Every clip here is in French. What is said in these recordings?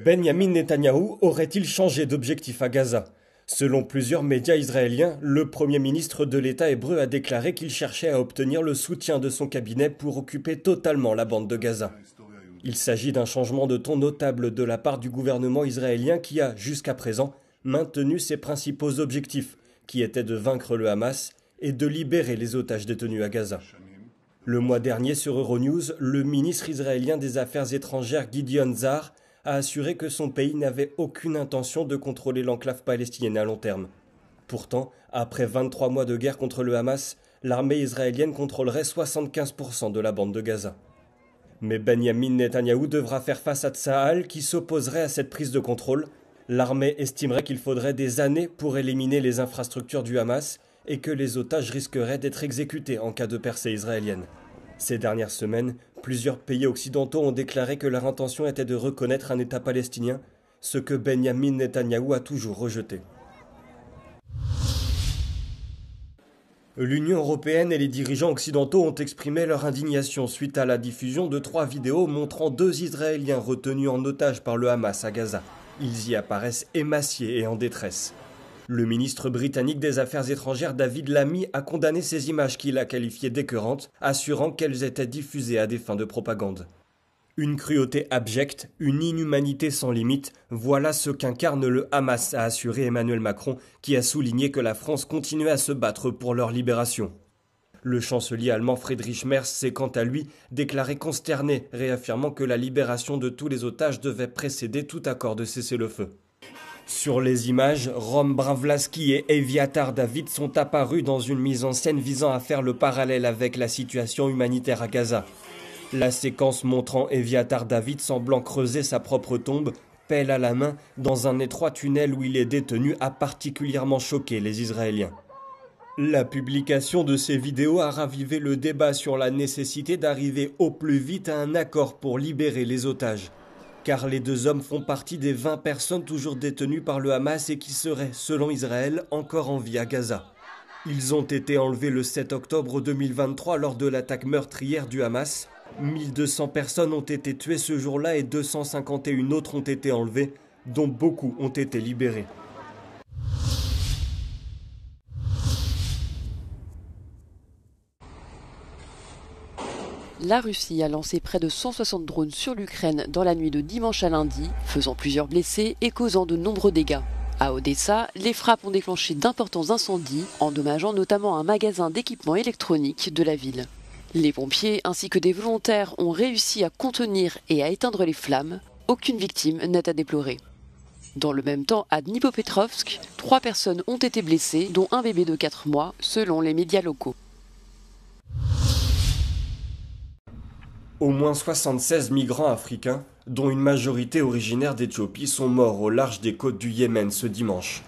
Benyamin Netanyahou aurait-il changé d'objectif à Gaza? Selon plusieurs médias israéliens, le Premier ministre de l'État hébreu a déclaré qu'il cherchait à obtenir le soutien de son cabinet pour occuper totalement la bande de Gaza. Il s'agit d'un changement de ton notable de la part du gouvernement israélien qui a, jusqu'à présent, maintenu ses principaux objectifs, qui étaient de vaincre le Hamas et de libérer les otages détenus à Gaza. Le mois dernier, sur Euronews, le ministre israélien des Affaires étrangères Gideon Sa'ar a assuré que son pays n'avait aucune intention de contrôler l'enclave palestinienne à long terme. Pourtant, après 23 mois de guerre contre le Hamas, l'armée israélienne contrôlerait 75% de la bande de Gaza. Mais Benyamin Netanyahou devra faire face à Tsahal qui s'opposerait à cette prise de contrôle. L'armée estimerait qu'il faudrait des années pour éliminer les infrastructures du Hamas et que les otages risqueraient d'être exécutés en cas de percée israélienne. Ces dernières semaines, plusieurs pays occidentaux ont déclaré que leur intention était de reconnaître un État palestinien, ce que Benyamin Netanyahou a toujours rejeté. L'Union européenne et les dirigeants occidentaux ont exprimé leur indignation suite à la diffusion de 3 vidéos montrant 2 Israéliens retenus en otage par le Hamas à Gaza. Ils y apparaissent émaciés et en détresse. Le ministre britannique des Affaires étrangères David Lammy a condamné ces images qu'il a qualifiées d'écœurantes, assurant qu'elles étaient diffusées à des fins de propagande. Une cruauté abjecte, une inhumanité sans limite, voilà ce qu'incarne le Hamas, a assuré Emmanuel Macron, qui a souligné que la France continuait à se battre pour leur libération. Le chancelier allemand Friedrich Merz s'est quant à lui déclaré consterné, réaffirmant que la libération de tous les otages devait précéder tout accord de cessez-le-feu. Sur les images, Rom Bravlaski et Eviatar David sont apparus dans une mise en scène visant à faire le parallèle avec la situation humanitaire à Gaza. La séquence montrant Eviatar David semblant creuser sa propre tombe, pelle à la main, dans un étroit tunnel où il est détenu a particulièrement choqué les Israéliens. La publication de ces vidéos a ravivé le débat sur la nécessité d'arriver au plus vite à un accord pour libérer les otages. Car les 2 hommes font partie des 20 personnes toujours détenues par le Hamas et qui seraient, selon Israël, encore en vie à Gaza. Ils ont été enlevés le 7 octobre 2023 lors de l'attaque meurtrière du Hamas. 1200 personnes ont été tuées ce jour-là et 251 autres ont été enlevées, dont beaucoup ont été libérés. La Russie a lancé près de 160 drones sur l'Ukraine dans la nuit de dimanche à lundi, faisant plusieurs blessés et causant de nombreux dégâts. À Odessa, les frappes ont déclenché d'importants incendies, endommageant notamment un magasin d'équipements électroniques de la ville. Les pompiers ainsi que des volontaires ont réussi à contenir et à éteindre les flammes. Aucune victime n'est à déplorer. Dans le même temps, à Dnipropetrovsk, 3 personnes ont été blessées, dont un bébé de 4 mois, selon les médias locaux. Au moins 76 migrants africains, dont une majorité originaire d'Éthiopie, sont morts au large des côtes du Yémen ce dimanche.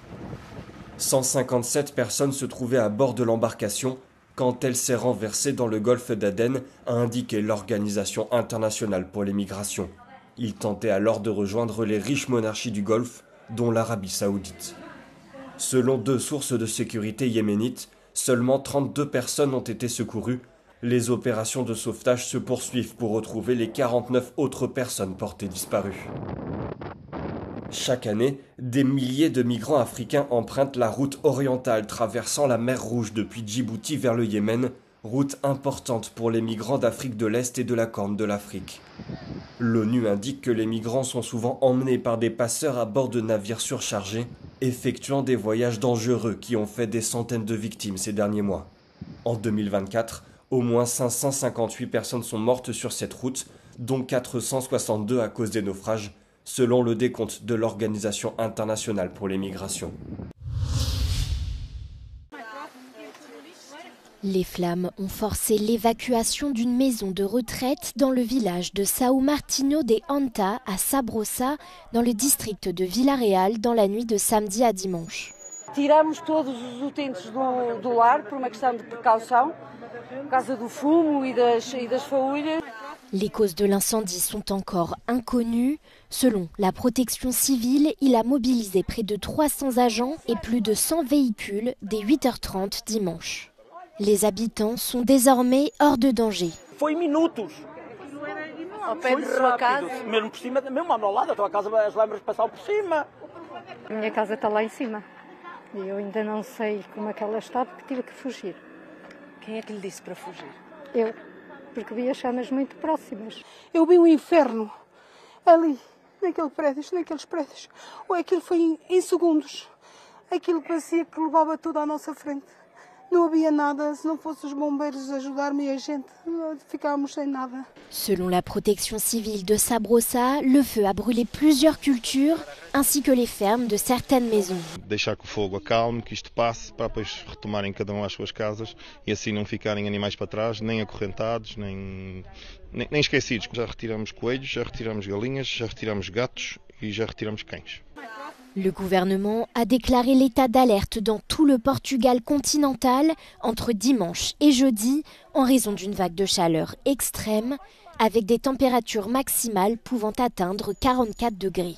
157 personnes se trouvaient à bord de l'embarcation quand elle s'est renversée dans le golfe d'Aden, a indiqué l'Organisation internationale pour les migrations. Ils tentaient alors de rejoindre les riches monarchies du Golfe, dont l'Arabie saoudite. Selon 2 sources de sécurité yéménites, seulement 32 personnes ont été secourues. Les opérations de sauvetage se poursuivent pour retrouver les 49 autres personnes portées disparues. Chaque année, des milliers de migrants africains empruntent la route orientale traversant la mer Rouge depuis Djibouti vers le Yémen, route importante pour les migrants d'Afrique de l'Est et de la Corne de l'Afrique. L'ONU indique que les migrants sont souvent emmenés par des passeurs à bord de navires surchargés, effectuant des voyages dangereux qui ont fait des centaines de victimes ces derniers mois. En 2024, au moins 558 personnes sont mortes sur cette route, dont 462 à cause des naufrages, selon le décompte de l'Organisation internationale pour les migrations. Les flammes ont forcé l'évacuation d'une maison de retraite dans le village de São Martinho de Anta à Sabrosa, dans le district de Vila-Real, dans la nuit de samedi à dimanche. Tiramos todos os utentes do lar por uma questão de precaução, por causa do fumo e das faúlhas. Les causes de l'incendie sont encore inconnues. Selon la protection civile, il a mobilisé près de 300 agents et plus de 100 véhicules dès 8h30 dimanche. Les habitants sont désormais hors de danger. Foi minutos. Ao pé de sua casa? Mesmo por cima, mesmo ao lado da tua casa, as lâmpadas passaram por cima. A minha casa está lá em cima e eu ainda não sei como é que ela está porque tive que fugir. Quem é que lhe disse para fugir? Eu, porque vi as chamas muito próximas. Eu vi um inferno ali, naqueles prédios. Ou aquilo foi em segundos. Aquilo parecia que levava tudo à nossa frente. Não havia nada, se não fossem os bombeiros ajudar-me e a gente, ficávamos sem nada. Selon la protection civile de Sabrosa, le feu a brûlé plusieurs cultures ainsi que les fermes de certaines maisons. Deixar que o fogo acalme, que isto passe, para depois retomarem cada um às suas casas e assim não ficarem animais para trás, nem acorrentados, nem esquecidos. Já retiramos coelhos, já retiramos galinhas, já retiramos gatos e já retiramos cães. Le gouvernement a déclaré l'état d'alerte dans tout le Portugal continental entre dimanche et jeudi en raison d'une vague de chaleur extrême avec des températures maximales pouvant atteindre 44 degrés.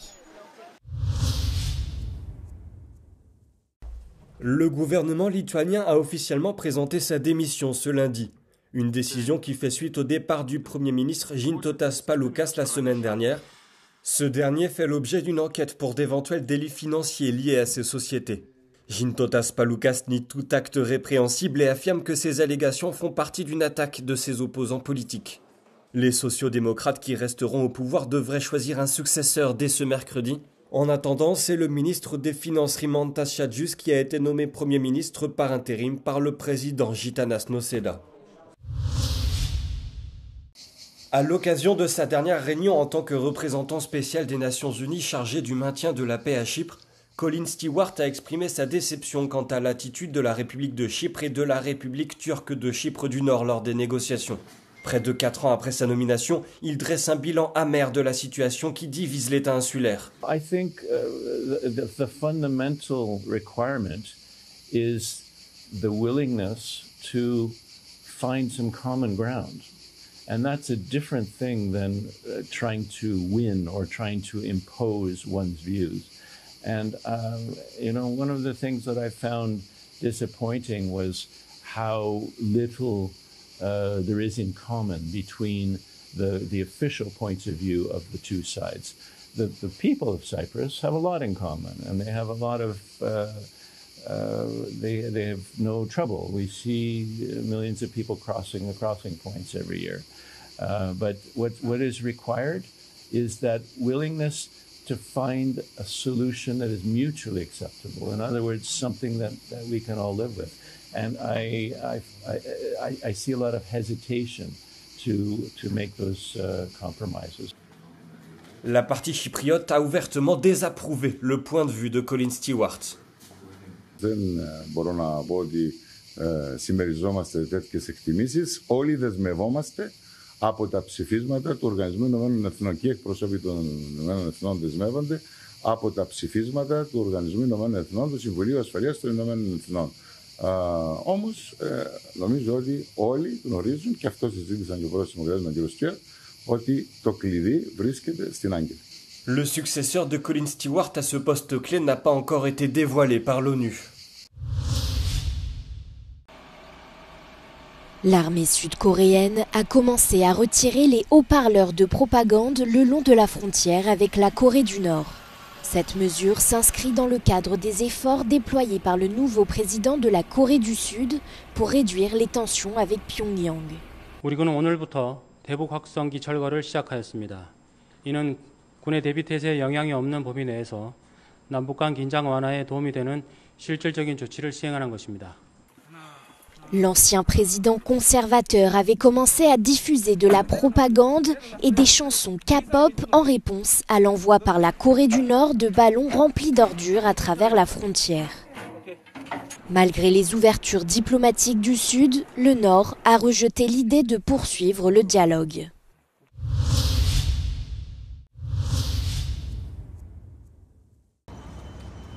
Le gouvernement lituanien a officiellement présenté sa démission ce lundi. Une décision qui fait suite au départ du Premier ministre Gintautas Palucas la semaine dernière. Ce dernier fait l'objet d'une enquête pour d'éventuels délits financiers liés à ces sociétés. Gintautas Palucas nie tout acte répréhensible et affirme que ces allégations font partie d'une attaque de ses opposants politiques. Les sociodémocrates qui resteront au pouvoir devraient choisir un successeur dès ce mercredi. En attendant, c'est le ministre des Finances Rimantas Šadžius qui a été nommé Premier ministre par intérim par le président Gitanas Nausėda. À l'occasion de sa dernière réunion en tant que représentant spécial des Nations Unies chargé du maintien de la paix à Chypre, Colin Stewart a exprimé sa déception quant à l'attitude de la République de Chypre et de la République turque de Chypre du Nord lors des négociations. Près de 4 ans après sa nomination, il dresse un bilan amer de la situation qui divise l'État insulaire. I think the fundamental requirement is the willingness to find some common ground. And that's a different thing than trying to win or trying to impose one's views. And, one of the things that I found disappointing was how little there is in common between the official points of view of the two sides. The people of Cyprus have a lot in common, and they have a lot of they have no trouble. We see millions of people crossing the crossing points every year. But what is required is that willingness to find a solution that is mutually acceptable. In other words, something that we can all live with. And I see a lot of hesitation to make those compromises. La partie chypriote a ouvertement désapprouvé le point de vue de Colin Stewart. Δεν μπορώ να πω ότι συμμεριζόμαστε τέτοιες εκτιμήσεις. Όλοι δεσμευόμαστε από τα ψηφίσματα του Οργανισμού Ηνωμένων Εθνών και οι εκπρόσωποι των Ηνωμένων Εθνών δεσμεύονται από τα ψηφίσματα του Οργανισμού Ηνωμένων Εθνών, του Συμβουλίου Ασφαλείας των Ηνωμένων Εθνών. Όμως, νομίζω ότι όλοι γνωρίζουν, και αυτό συζήτησαν και ο πρόεδρος της Δημοκρατίας με τον κύριο Στιέρ, ότι το κλειδί βρίσκεται στην Άγκυρα. Le successeur de Colin Stewart à ce poste clé n'a pas encore été dévoilé par l'ONU. L'armée sud-coréenne a commencé à retirer les haut-parleurs de propagande le long de la frontière avec la Corée du Nord. Cette mesure s'inscrit dans le cadre des efforts déployés par le nouveau président de la Corée du Sud pour réduire les tensions avec Pyongyang. 우리 군은 오늘부터 대북 확성기 철거를 시작하였습니다. 이는 군의 대비 태세에 영향이 없는 범위 내에서 남북 간 긴장 완화에 도움이 되는 실질적인 조치를 시행하는 것입니다. L'ancien président conservateur avait commencé à diffuser de la propagande et des chansons K-pop en réponse à l'envoi par la Corée du Nord de ballons remplis d'ordures à travers la frontière. Malgré les ouvertures diplomatiques du Sud, le Nord a rejeté l'idée de poursuivre le dialogue.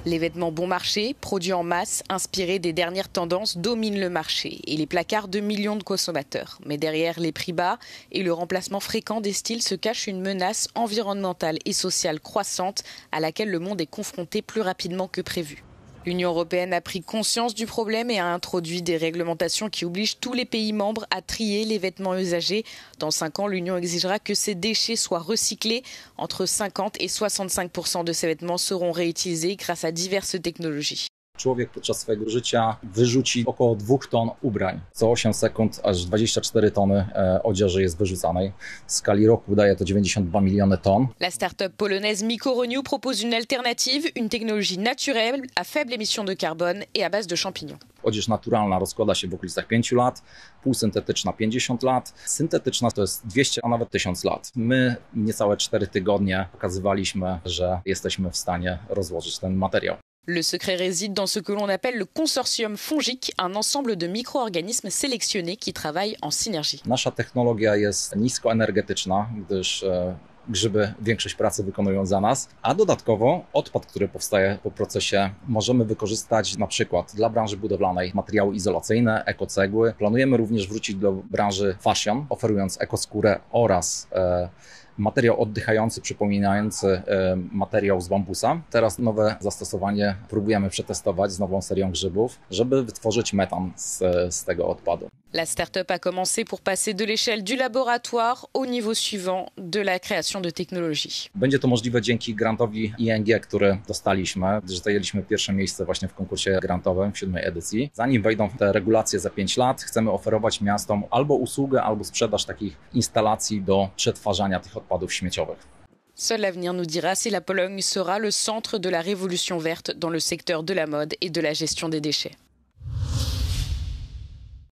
Les vêtements bon marché, produits en masse, inspirés des dernières tendances, dominent le marché et les placards de millions de consommateurs. Mais derrière les prix bas et le remplacement fréquent des styles se cache une menace environnementale et sociale croissante à laquelle le monde est confronté plus rapidement que prévu. L'Union européenne a pris conscience du problème et a introduit des réglementations qui obligent tous les pays membres à trier les vêtements usagés. Dans 5 ans, l'Union exigera que ces déchets soient recyclés. Entre 50 et 65% de ces vêtements seront réutilisés grâce à diverses technologies. Człowiek podczas swojego życia wyrzuci około 2 ton ubrań. Co 8 sekund aż 24 tony odzieży jest wyrzucanej. W skali roku daje to 92 miliony ton. La start-up polonaise Myco-Renew propose une alternative, une technologie naturelle à faible émission de carbone et à base de champignons. Odzież naturalna rozkłada się w okolicach 5 lat, półsyntetyczna 50 lat, syntetyczna to jest 200, a nawet 1000 lat. My niecałe 4 tygodnie pokazywaliśmy, że jesteśmy w stanie rozłożyć ten materiał. Le secret réside dans ce que l'on appelle le consortium fongique, un ensemble de micro-organismes sélectionnés qui travaillent en synergie. Nasza technologia jest niskoenergetyczna, gdyż grzyby większość pracy wykonują za nas, a dodatkowo odpad, który powstaje po procesie, możemy wykorzystać na przykład dla branży budowlanej materiały izolacyjne, ekocegły. Planujemy również wrócić do branży fashion, oferując ekoskórę oraz materiał oddychający, przypominający materiał z bambusa. Teraz nowe zastosowanie próbujemy przetestować z nową serią grzybów, żeby wytworzyć metan z tego odpadu. La start-up a commencé pour passer de l'échelle du laboratoire au niveau suivant de la création de technologies. Będzie to możliwe dzięki grantowi ING, który dostaliśmy, gdyż zajęliśmy pierwsze miejsce właśnie w konkursie grantowym w 7. edycji. Zanim wejdą te regulacje za 5 lat, chcemy oferować miastom albo usługę, albo sprzedaż takich instalacji do przetwarzania tych odpadów śmieciowych. Seul l'avenir nous dira si la Pologne sera le centre de la révolution verte dans le secteur de la mode et de la gestion des déchets.